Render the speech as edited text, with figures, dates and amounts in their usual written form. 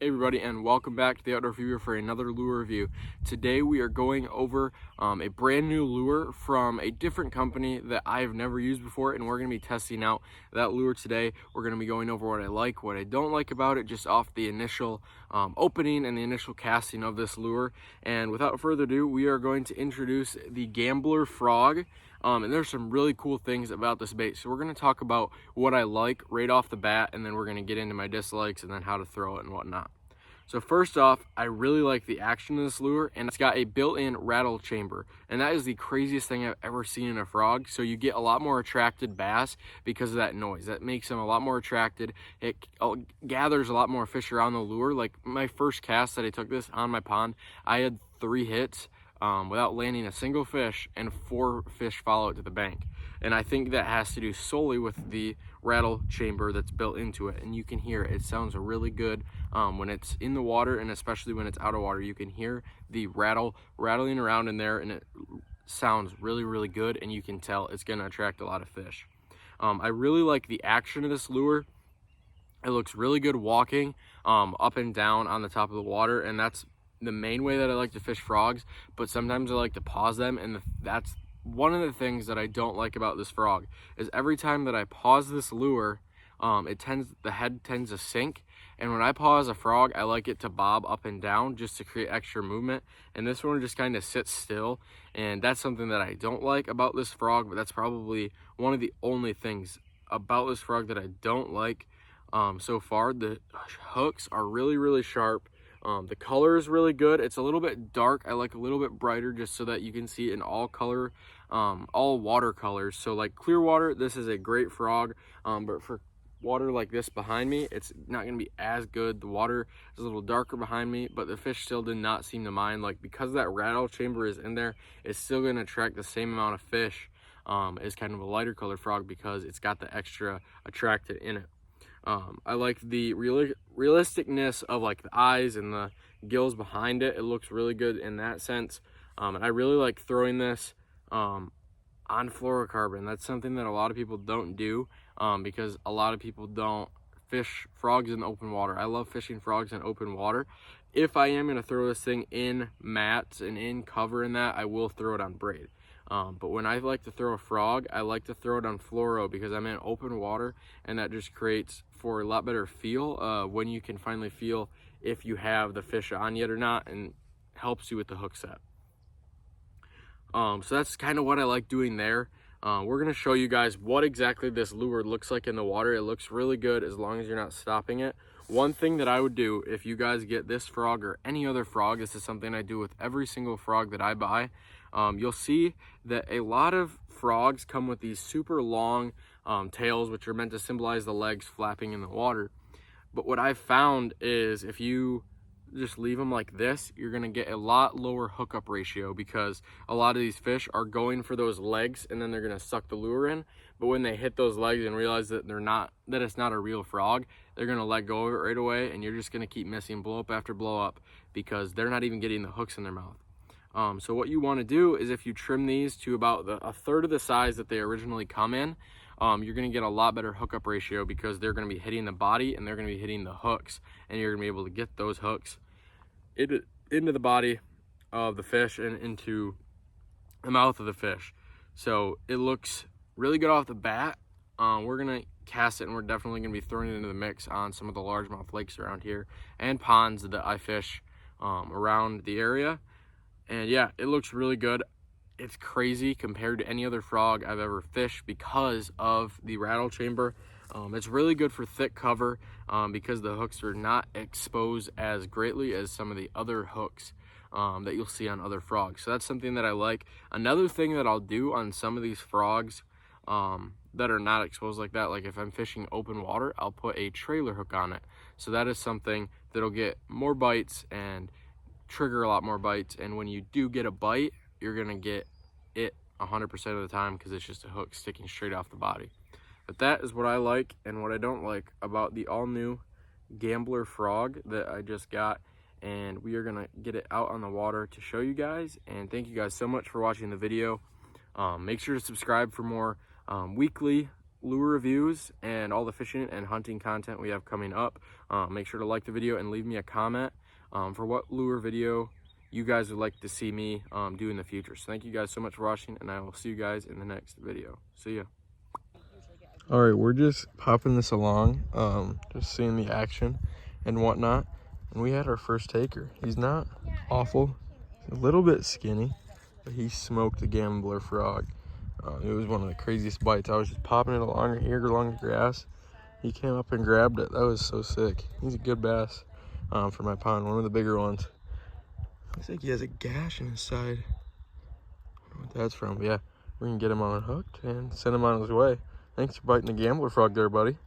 Hey everybody, and welcome back to the Outdoor Viewer for another lure review. Today we are going over a brand new lure from a different company that I've never used before, and we're going to be testing out that lure today. We're going to be going over what I like, what I don't like about it, just off the initial opening and the initial casting of this lure. And without further ado, we are going to introduce the Gambler Frog. And there's some really cool things about this bait. So we're going to talk about what I like right off the bat, and then we're going to get into my dislikes and then how to throw it and whatnot. So first off, I really like the action of this lure, and it's got a built-in rattle chamber, and that is the craziest thing I've ever seen in a frog. So you get a lot more attracted bass because of that noise. That makes them a lot more attracted. It gathers a lot more fish around the lure. Like my first cast that I took this on my pond, I had 3 hits without landing a single fish, and 4 fish follow it to the bank. And I think that has to do solely with the rattle chamber that's built into it. And you can hear it sounds really good when it's in the water, and especially when it's out of water. You can hear the rattling around in there, and it sounds really good, and you can tell it's going to attract a lot of fish. I really like the action of this lure. It looks really good walking up and down on the top of the water, and that's the main way that I like to fish frogs. But sometimes I like to pause them, and that's one of the things that I don't like about this frog is every time that I pause this lure, the head tends to sink. And when I pause a frog, I like it to bob up and down just to create extra movement. And this one just kind of sits still. And that's something that I don't like about this frog, but that's probably one of the only things about this frog that I don't like so far. The hooks are really sharp. The color is really good. It's a little bit dark. I like a little bit brighter just so that you can see it in all color, all water colors. So like clear water, this is a great frog, but for water like this behind me, it's not going to be as good. The water is a little darker behind me, but the fish still did not seem to mind. Like because that rattle chamber is in there, it's still going to attract the same amount of fish as kind of a lighter colored frog because it's got the extra attractant in it. I like the realisticness of like the eyes and the gills behind it. It looks really good in that sense. And I really like throwing this on fluorocarbon. That's something that a lot of people don't do because a lot of people don't fish frogs in open water. I love fishing frogs in open water. If I am going to throw this thing in mats and in cover in that, I will throw it on braid. But when I like to throw a frog, I like to throw it on fluoro because I'm in open water, and that just creates for a lot better feel when you can finally feel if you have the fish on yet or not, and helps you with the hook set. So that's kind of what I like doing there. We're going to show you guys what exactly this lure looks like in the water. It looks really good as long as you're not stopping it. One thing that I would do if you guys get this frog or any other frog, this is something I do with every single frog that I buy. You'll see that a lot of frogs come with these super long tails, which are meant to symbolize the legs flapping in the water. But what I've found is if you just leave them like this, you're going to get a lot lower hookup ratio because a lot of these fish are going for those legs and then they're going to suck the lure in. But when they hit those legs and realize that it's not a real frog, they're going to let go of it right away, and you're just going to keep missing blow up after blow up because they're not even getting the hooks in their mouth. So what you want to do is if you trim these to about a third of the size that they originally come in, you're going to get a lot better hookup ratio because they're going to be hitting the body and they're going to be hitting the hooks, and you're going to be able to get those hooks into the body of the fish and into the mouth of the fish. So it looks really good off the bat. We're going to cast it, and we're definitely going to be throwing it into the mix on some of the largemouth lakes around here and ponds that I fish around the area. And yeah, it looks really good. It's crazy compared to any other frog I've ever fished because of the rattle chamber. It's really good for thick cover because the hooks are not exposed as greatly as some of the other hooks that you'll see on other frogs. So that's something that I like. Another thing that I'll do on some of these frogs that are not exposed like that, like if I'm fishing open water, I'll put a trailer hook on it. So that is something that'll get more bites and trigger a lot more bites, and when you do get a bite, you're gonna get it 100% of the time because it's just a hook sticking straight off the body. But that is what I like and what I don't like about the all new Gambler frog that I just got, and we are gonna get it out on the water to show you guys. And thank you guys so much for watching the video. Make sure to subscribe for more weekly lure reviews and all the fishing and hunting content we have coming up. Make sure to like the video and leave me a comment for what lure video you guys would like to see me do in the future. So thank you guys so much for watching, and I will see you guys in the next video. See ya. All right, we're just popping this along, just seeing the action and whatnot. And we had our first taker. He's not awful, a little bit skinny, but he smoked the gambler frog. It was one of the craziest bites. I was just popping it along here, along the grass. He came up and grabbed it. That was so sick. He's a good bass for my pond, one of the bigger ones. Looks like he has a gash in his side. I don't know what that's from, but yeah, we're gonna get him on hooked and send him on his way. Thanks for biting the gambler frog there, buddy.